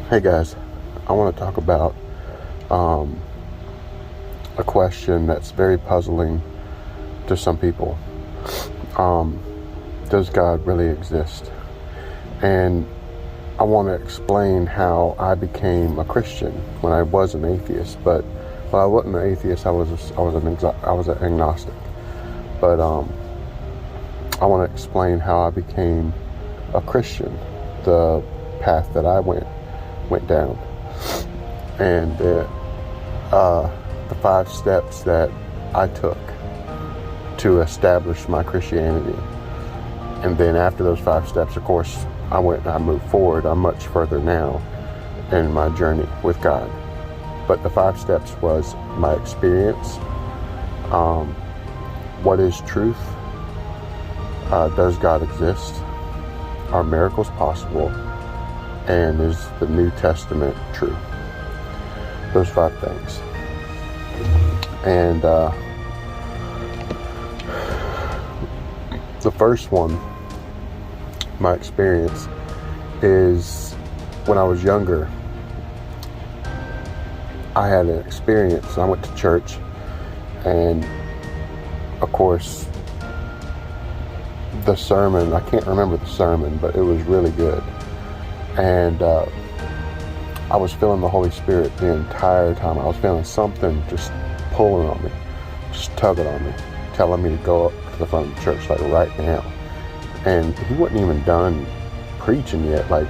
Hey guys, I want to talk about a question that's very puzzling to some people. Does God really exist? And I want to explain how I became a Christian when I was an atheist. But I wasn't an atheist. I was an agnostic. But I want to explain how I became a Christian, the path that I went down, and the 5 steps that I took to establish my Christianity. And then after those 5 steps, of course, I moved forward. I'm much further now in my journey with God. But the 5 steps was my experience. What is truth? Does God exist? Are miracles possible? And is the New Testament true? Those 5 things. And the first one, my experience, is when I was younger. I had an experience. I went to church, and of course, the sermon, I can't remember the sermon, but it was really good. And I was feeling the Holy Spirit the entire time. I was feeling something just pulling on me, just tugging on me, telling me to go up to the front of the church, like right now. And he wasn't even done preaching yet. Like,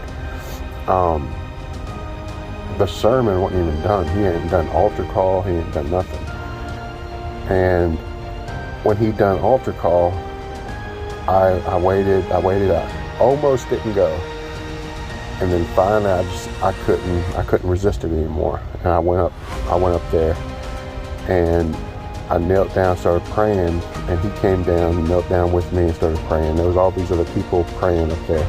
the sermon wasn't even done. He ain't done altar call. He ain't done nothing. And when he done altar call, I waited. I almost didn't go. And then finally, I couldn't resist it anymore. And I went up there, and I knelt down, started praying, and he came down, knelt down with me and started praying. There was all these other people praying up there.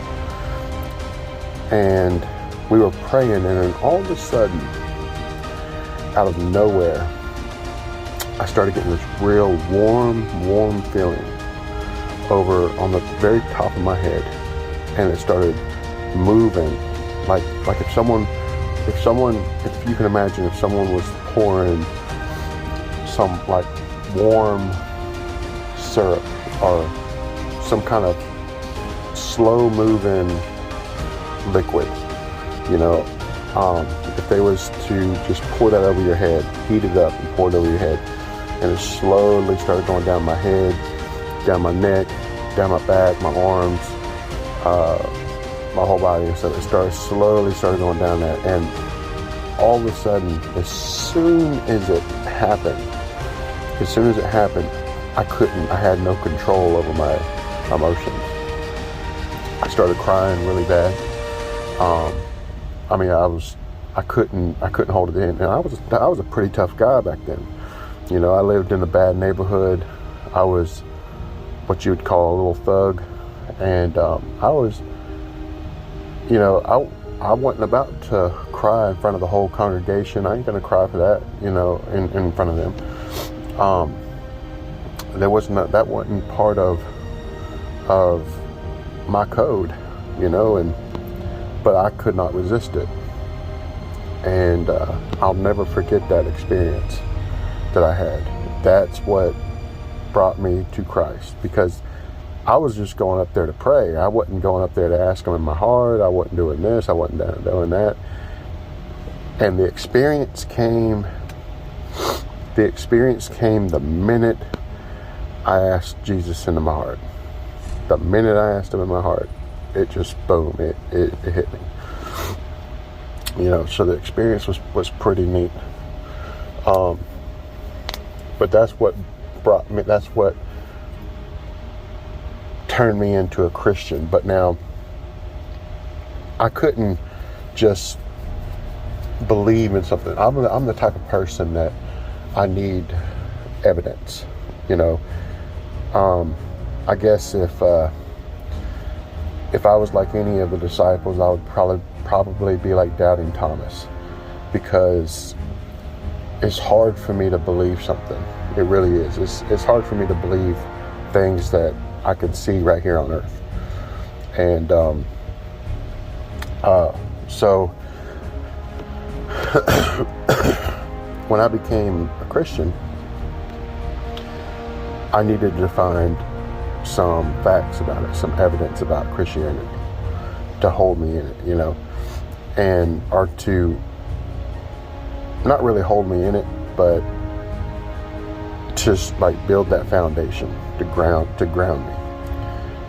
And we were praying, and then all of a sudden, out of nowhere, I started getting this real warm feeling over on the very top of my head. And it started moving, like if you can imagine if someone was pouring some like warm syrup or some kind of slow moving liquid, if they was to just pour that over your head, heat it up and pour it over your head, and it slowly started going down my head, down my neck, down my back, my arms, my whole body. And so it slowly started going down that, and all of a sudden, as soon as it happened, I had no control over my emotions. I started crying really bad. I couldn't hold it in, and I was a pretty tough guy back then. I lived in a bad neighborhood. I was what you would call a little thug, and I wasn't about to cry in front of the whole congregation. I ain't gonna cry for that, in front of them. That wasn't part of my code, but I could not resist it. And I'll never forget that experience that I had. That's what brought me to Christ, because I was just going up there to pray. I wasn't going up there to ask him in my heart. I wasn't doing this. I wasn't doing that. And the experience came the minute I asked Jesus into my heart. The minute I asked him in my heart, it just, boom, it hit me. So the experience was pretty neat. But that's what turned me into a Christian. But now, I couldn't just believe in something. I'm the type of person that I need evidence. I guess if I was like any of the disciples, I would probably be like doubting Thomas, because it's hard for me to believe something. It really is. It's hard for me to believe things that I can see right here on earth. And so When I became a Christian, I needed to find some facts about it, some evidence about Christianity to hold me in it, you know, and or to not really hold me in it, but just like build that foundation to ground me.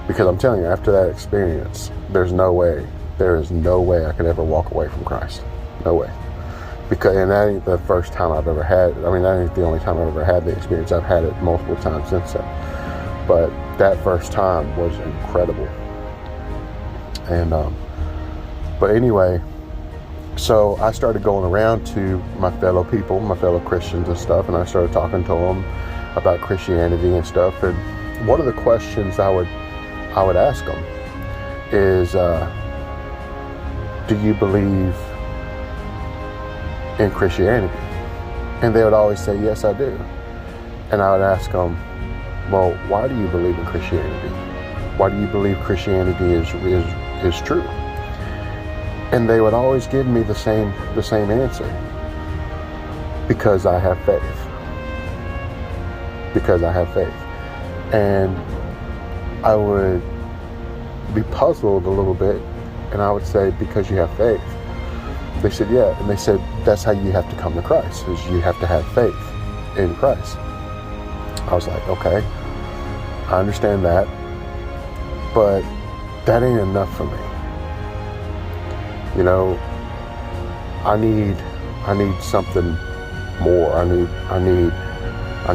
Because I'm telling you, after that experience, there is no way I could ever walk away from Christ. No way. Because, and that ain't the first time I've ever had, I mean, that ain't the only time I've ever had the experience. I've had it multiple times since then. But that first time was incredible. And, but anyway, so I started going around to my fellow people, my fellow Christians and stuff, and I started talking to them about Christianity and stuff. And one of the questions I would ask them is, do you believe in Christianity? And they would always say, yes, I do. And I would ask them, well, why do you believe in Christianity? Why do you believe Christianity is true? And they would always give me the same answer. Because I have faith. Because I have faith. And I would be puzzled a little bit, and I would say, because you have faith. They said, yeah. And they said, that's how you have to come to Christ, is you have to have faith in Christ. I was like, okay, I understand that, but that ain't enough for me. You know, I need something more. I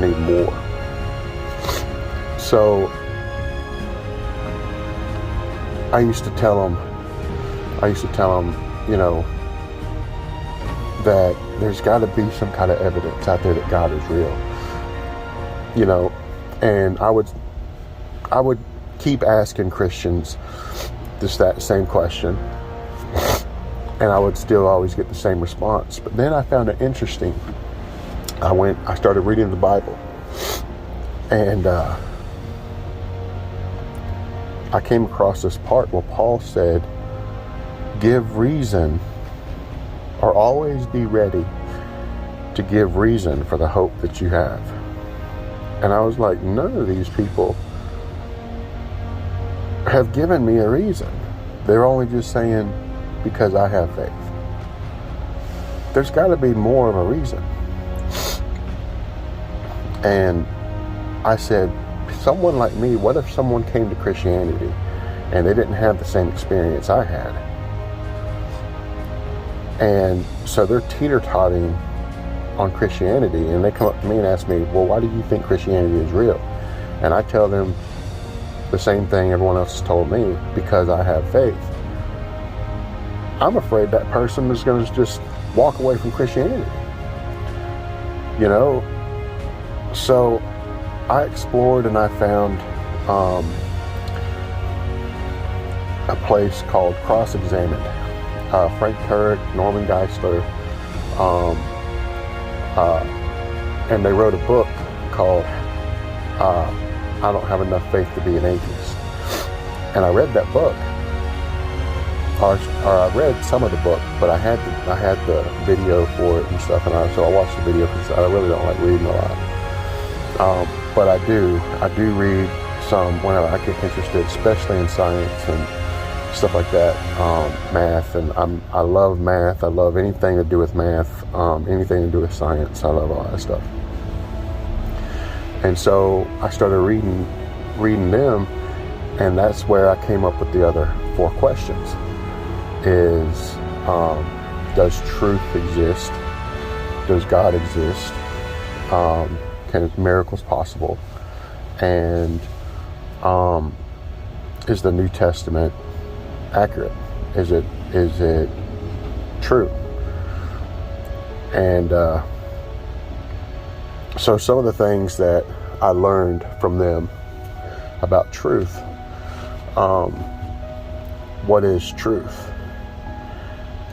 need more. So I used to tell them, you know, that there's got to be some kind of evidence out there that God is real. You know, and I would keep asking Christians just that same question, and I would still always get the same response. But then I found it interesting. I started reading the Bible, and I came across this part where Paul said, give reason, or always be ready to give reason for the hope that you have. And I was like, none of these people have given me a reason. They're only just saying, because I have faith. There's got to be more of a reason. And I said, someone like me, what if someone came to Christianity and they didn't have the same experience I had? And so they're teeter-totting on Christianity, and they come up to me and ask me, well, why do you think Christianity is real? And I tell them the same thing everyone else has told me, because I have faith. I'm afraid that person is going to just walk away from Christianity. You know? So I explored, and I found a place called Cross-Examined. Frank Turek, Norman Geisler, and they wrote a book called I Don't Have Enough Faith to Be an Atheist. And I read that book, or I read some of the book, but I had the video for it and stuff, so I watched the video because I really don't like reading a lot. But I do read some whenever I get interested, especially in science and stuff like that, math, and I love math. I love anything to do with math, anything to do with science. I love all that stuff. And so I started reading them, and that's where I came up with the other 4 questions. Is, does truth exist? Does God exist? Can miracles possible? And is the New Testament accurate? Is it true? And so some of the things that I learned from them about truth. What is truth?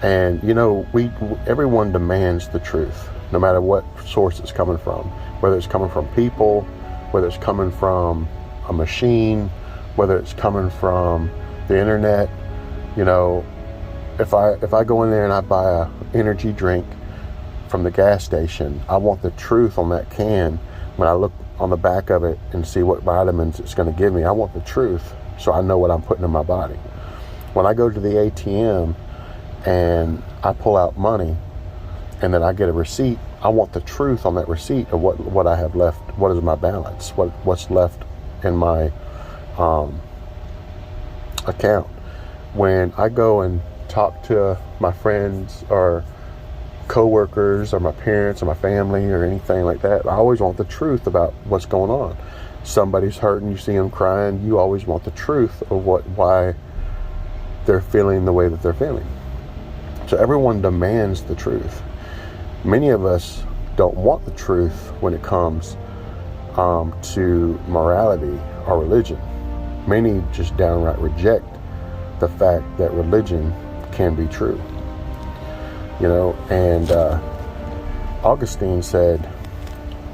And you know, everyone demands the truth, no matter what source it's coming from. Whether it's coming from people, whether it's coming from a machine, whether it's coming from the internet, you know, if I go in there and I buy a energy drink from the gas station, I want the truth on that can. When I look on the back of it and see what vitamins it's going to give me, I want the truth so I know what I'm putting in my body. When I go to the ATM and I pull out money and then I get a receipt, I want the truth on that receipt of what I have left, what is my balance, what's left in my account. When I go and talk to my friends or co-workers or my parents or my family or anything like that, I always want the truth about what's going on. Somebody's hurting, you see them crying, you always want the truth of why they're feeling the way that they're feeling. So everyone demands the truth. Many of us don't want the truth when it comes to morality or religion. Many just downright reject the fact that religion can be true. You know, and Augustine said,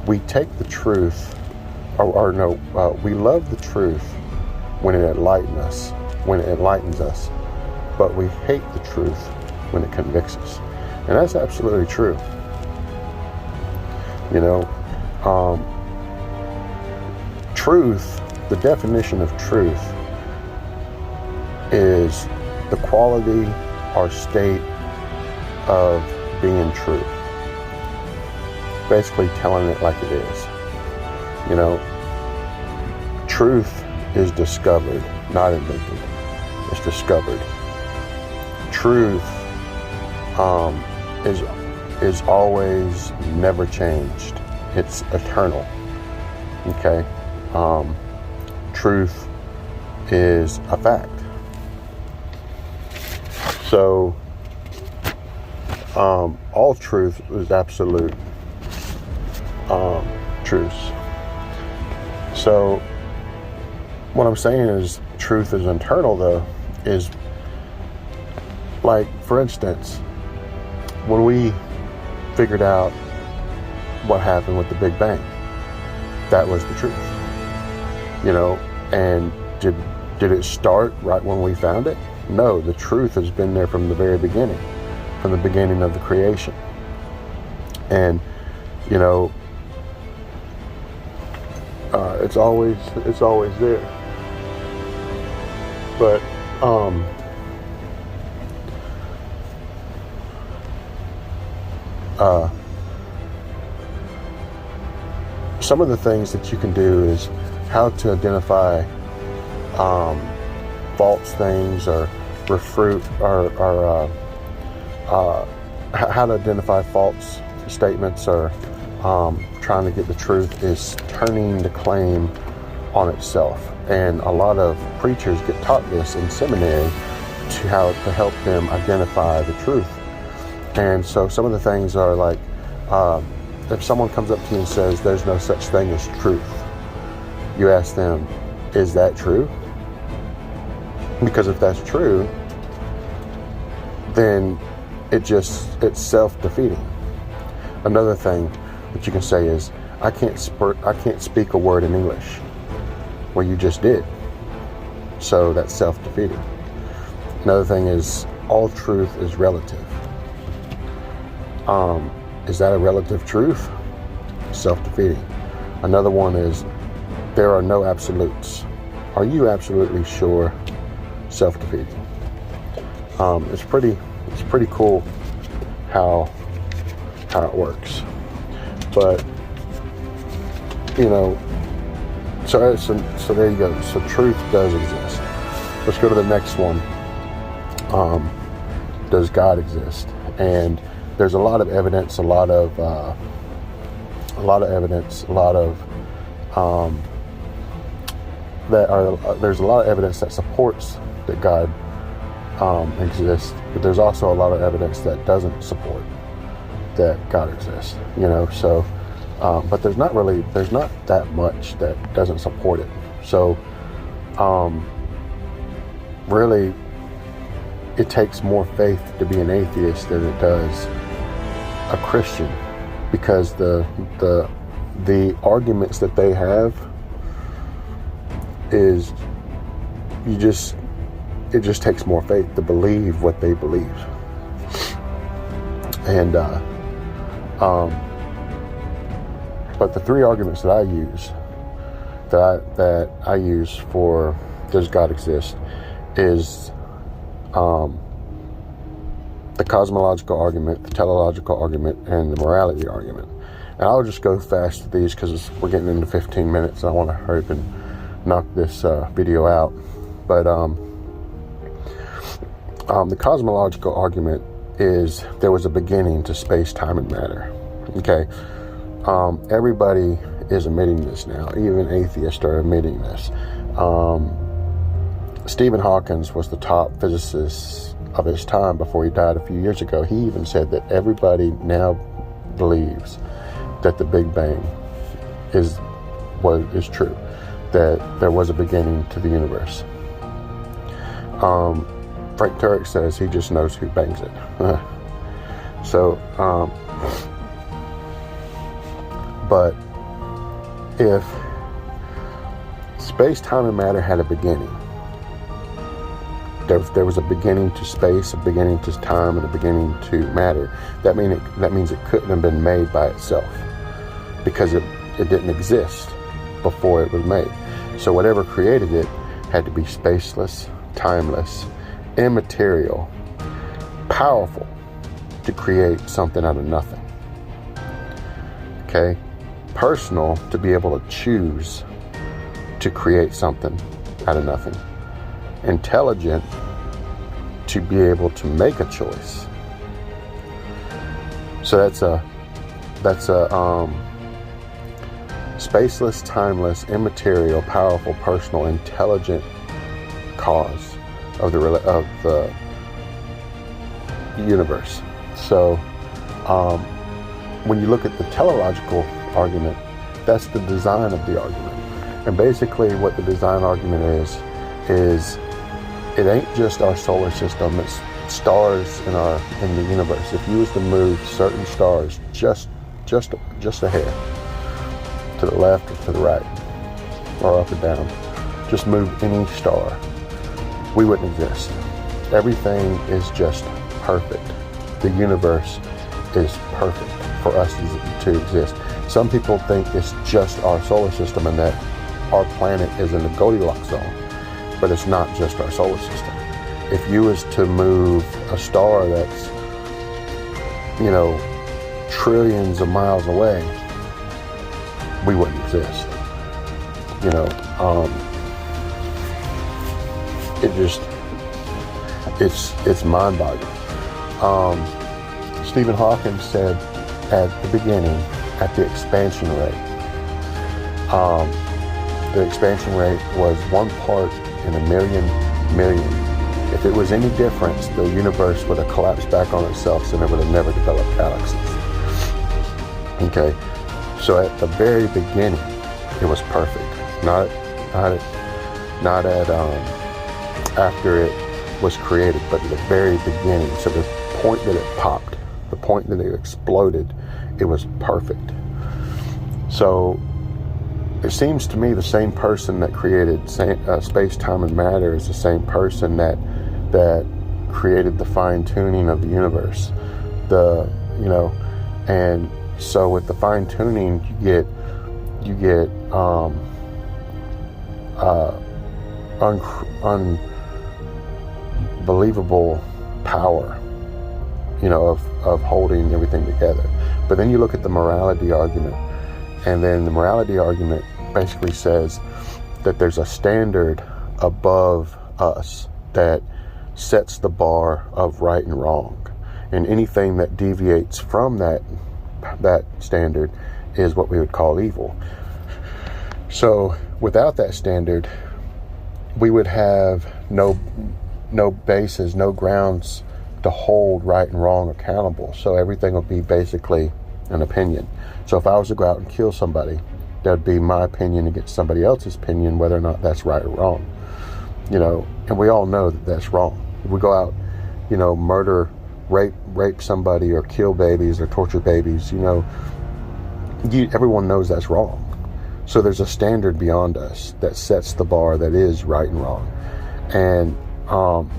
we take the truth, we love the truth when it enlightens us, but we hate the truth when it convicts us. And that's absolutely true. You know, truth, the definition of truth is the quality or state of being true. Basically telling it like it is. You know, truth is discovered, not invented. It's discovered. Truth is always never changed. It's eternal. Okay? Truth is a fact. So all truth is absolute truths. So what I'm saying is truth is internal, though, is like, for instance, when we figured out what happened with the Big Bang, that was the truth. You know, and did it start right when we found it? No, the truth has been there from the very beginning, from the beginning of the creation. And, you know, it's always there. But some of the things that you can do is how to identify false things or refute or how to identify false statements or trying to get the truth is turning the claim on itself. And a lot of preachers get taught this in seminary to help them identify the truth. And so some of the things are like, if someone comes up to you and says there's no such thing as truth, you ask them, is that true? Because if that's true, then it's self-defeating. Another thing that you can say is, I can't speak a word in English. Well, you just did. So that's self-defeating. Another thing is, all truth is relative. Is that a relative truth? Self-defeating. Another one is, there are no absolutes. Are you absolutely sure? Self-defeating. It's pretty cool how it works. But you know, so there you go. So truth does exist. Let's go to the next one. Does God exist? And there's a lot of evidence, there's a lot of evidence that supports that God exists, but there's also a lot of evidence that doesn't support that God exists. You know, so but there's not that much that doesn't support it. So really, it takes more faith to be an atheist than it does a Christian, because the arguments that they have is it just takes more faith to believe what they believe. And but the three arguments that I use, that I use for does God exist, is the cosmological argument, the teleological argument, and the morality argument. And I'll just go fast with these because we're getting into 15 minutes and I want to hurry up and knock this video out. But the cosmological argument is there was a beginning to space, time, and matter. Okay, everybody is admitting this now. Even atheists are admitting this. Stephen Hawking was the top physicist of his time before he died a few years ago. He even said that everybody now believes that the Big Bang is true, that there was a beginning to the universe. Frank Turek says he just knows who bangs it. So, but if space, time, and matter had a beginning, there was a beginning to space, a beginning to time, and a beginning to matter. That means it couldn't have been made by itself, because it didn't exist before it was made. So whatever created it had to be spaceless, timeless, immaterial, powerful to create something out of nothing. Okay? Personal, to be able to choose to create something out of nothing. Intelligent, to be able to make a choice. So that's a spaceless, timeless, immaterial, powerful, personal, intelligent cause of the universe. So when you look at the teleological argument, that's the design of the argument. And basically what the design argument is it ain't just our solar system, it's stars in the universe. If you was to move certain stars just a hair to the left or to the right or up or down, just move any star, we wouldn't exist. Everything is just perfect. The universe is perfect for us to exist. Some people think it's just our solar system and that our planet is in the Goldilocks zone, but it's not just our solar system. If you was to move a star that's, trillions of miles away, we wouldn't exist. It's mind-boggling. Stephen Hawking said at the beginning, at the expansion rate, the expansion rate was 1 part in a million. If it was any difference, the universe would have collapsed back on itself and it would have never developed galaxies. Okay, so at the very beginning, it was perfect. Not at after it was created, but at the very beginning. So the point that it popped, the point that it exploded, it was perfect. So it seems to me the same person that created space, time, and matter is the same person that created the fine-tuning of the universe. And so with the fine-tuning, you get unbelievable power, of holding everything together. But then you look at the morality argument, and then the morality argument basically says that there's a standard above us that sets the bar of right and wrong, and anything that deviates from that standard is what we would call evil. So without that standard, we would have no basis, no grounds to hold right and wrong accountable. So everything would be basically an opinion. So if I was to go out and kill somebody, that would be my opinion against somebody else's opinion, whether or not that's right or wrong. And we all know that that's wrong. If we go out, murder, rape somebody, or kill babies, or torture babies, everyone knows that's wrong. So there's a standard beyond us that sets the bar that is right and wrong. And I'm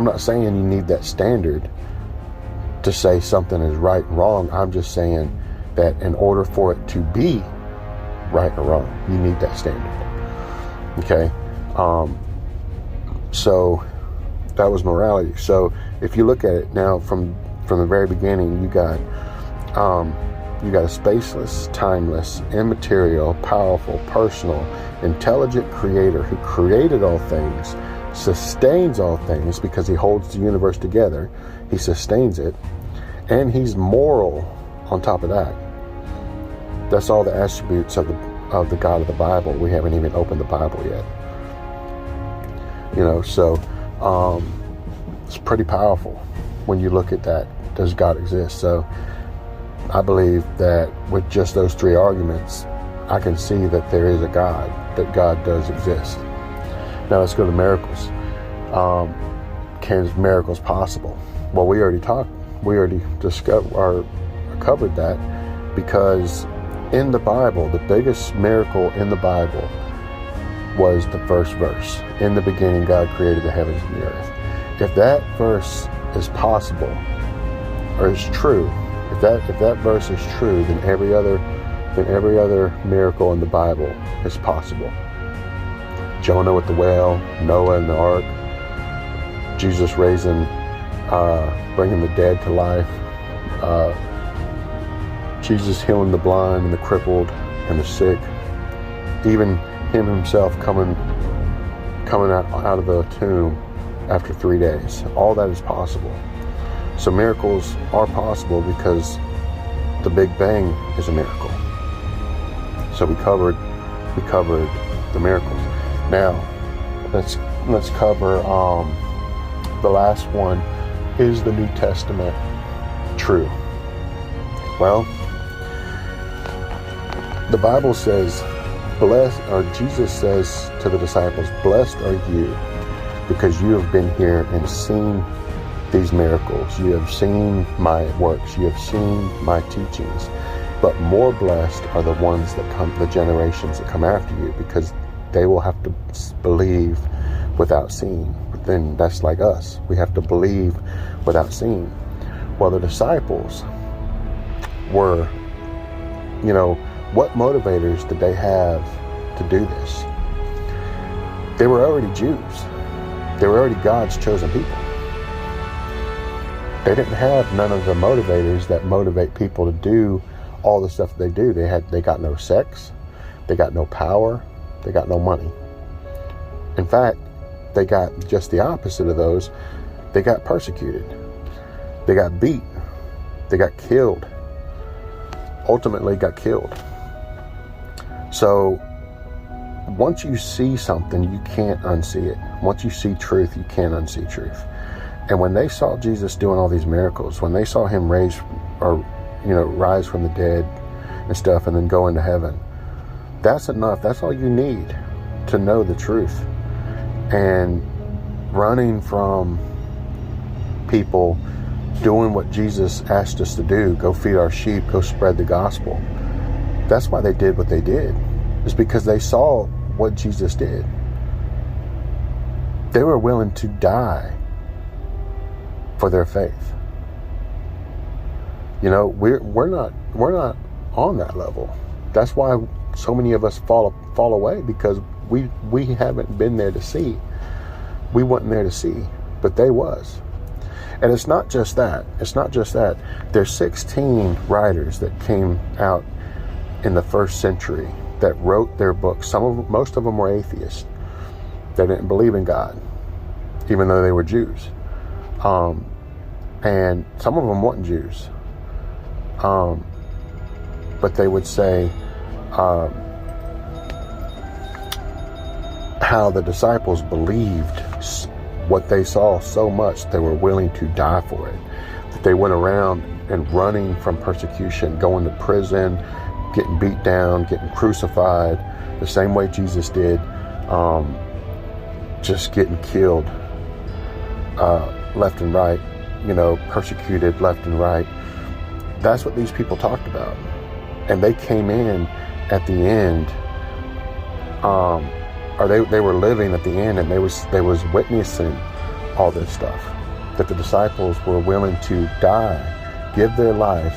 not saying you need that standard to say something is right and wrong. I'm just saying that in order for it to be right or wrong, you need that standard. Okay? So that was morality. So if you look at it now from the very beginning, you got a spaceless, timeless, immaterial, powerful, personal, intelligent creator who created all things, sustains all things because he holds the universe together. He sustains it. And he's moral on top of that. That's all the attributes of the God of the Bible. We haven't even opened the Bible yet. So it's pretty powerful when you look at that. Does God exist? So I believe that with just those three arguments, I can see that there is a God, that God does exist. Now let's go to miracles. Can miracles possible? Well, we already covered that, because in the Bible, the biggest miracle in the Bible was the first verse. In the beginning, God created the heavens and the earth. If that verse is possible, or is true, if that verse is true, then every other miracle in the Bible is possible. Jonah with the whale, Noah in the ark, Jesus bringing the dead to life, Jesus healing the blind and the crippled and the sick, even him himself coming out of the tomb after 3 days. All that is possible. So miracles are possible because the Big Bang is a miracle. So we covered the miracles. Now let's cover the last one. Is the New Testament true? Well, the Bible says, Jesus says to the disciples, blessed are you because you have been here and seen these miracles. You have seen my works. You have seen my teachings. But more blessed are the ones that come, the generations that come after you, because they will have to believe without seeing. But then that's like us. We have to believe without seeing. Well, the disciples were, what motivators did they have to do this? They were already Jews. They were already God's chosen people. They didn't have none of the motivators that motivate people to do all the stuff they do. They got no sex, they got no power, they got no money. In fact, they got just the opposite of those. They got persecuted. They got beat. They got killed. Ultimately got killed. So once you see something, you can't unsee it. Once you see truth, you can't unsee truth. And when they saw Jesus doing all these miracles, when they saw him rise from the dead and stuff, and then go into heaven, that's enough. That's all you need to know the truth. And running from people doing what Jesus asked us to do, go feed our sheep, go spread the gospel. That's why they did what they did. It's because they saw what Jesus did. They were willing to die for their faith. We're not on that level. That's why so many of us fall away, because we haven't been there to see. We wasn't there to see, but they was. And it's not just that. There's 16 writers that came out in the first century that wrote their books. Most of them were atheists. They didn't believe in God, even though they were Jews. And some of them weren't Jews. But they would say how the disciples believed what they saw so much they were willing to die for it. That they went around and running from persecution, going to prison, getting beat down, getting crucified, the same way Jesus did, just getting killed left and right, persecuted left and right. That's what these people talked about. And they came in at the end, or they were living at the end, and they was witnessing all this stuff, that the disciples were willing to die, give their lives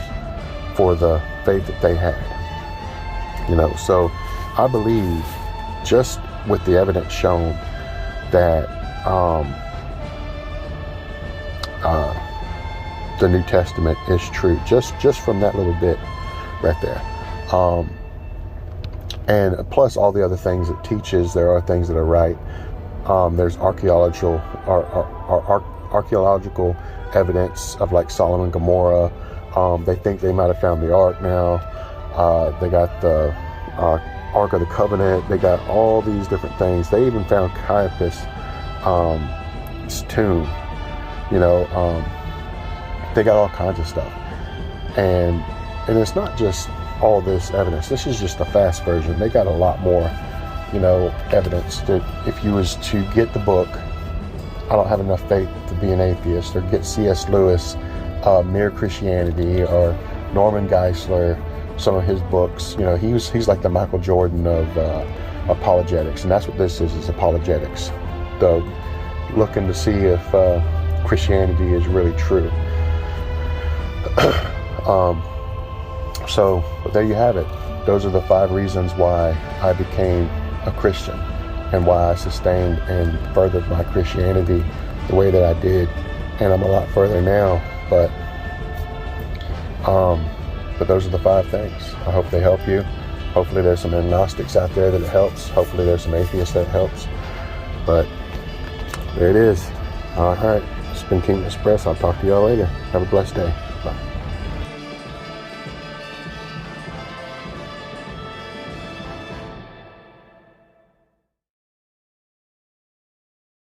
for the faith that they had. So I believe, just with the evidence shown, that the New Testament is true, just from that little bit right there. And plus all the other things it teaches, there are things that are right. There's archaeological evidence of like Sodom and Gomorrah. They think they might have found the ark now. They got the Ark of the Covenant. They got all these different things. They even found Caiaphas' tomb. They got all kinds of stuff. And it's not just all this evidence. This is just a fast version. They got a lot more, evidence that if you was to get the book, I Don't Have Enough Faith to Be an Atheist, or get C.S. Lewis, Mere Christianity, or Norman Geisler, some of his books. He's like the Michael Jordan of apologetics, and that's what this is apologetics. Looking to see if Christianity is really true. But there you have it. Those are the 5 reasons why I became a Christian, and why I sustained and furthered my Christianity the way that I did. And I'm a lot further now, but those are the 5 things. I hope they help you. Hopefully there's some agnostics out there that it helps. Hopefully there's some atheists that it helps. But there it is. All right. It's been Kingdom Express. I'll talk to y'all later. Have a blessed day.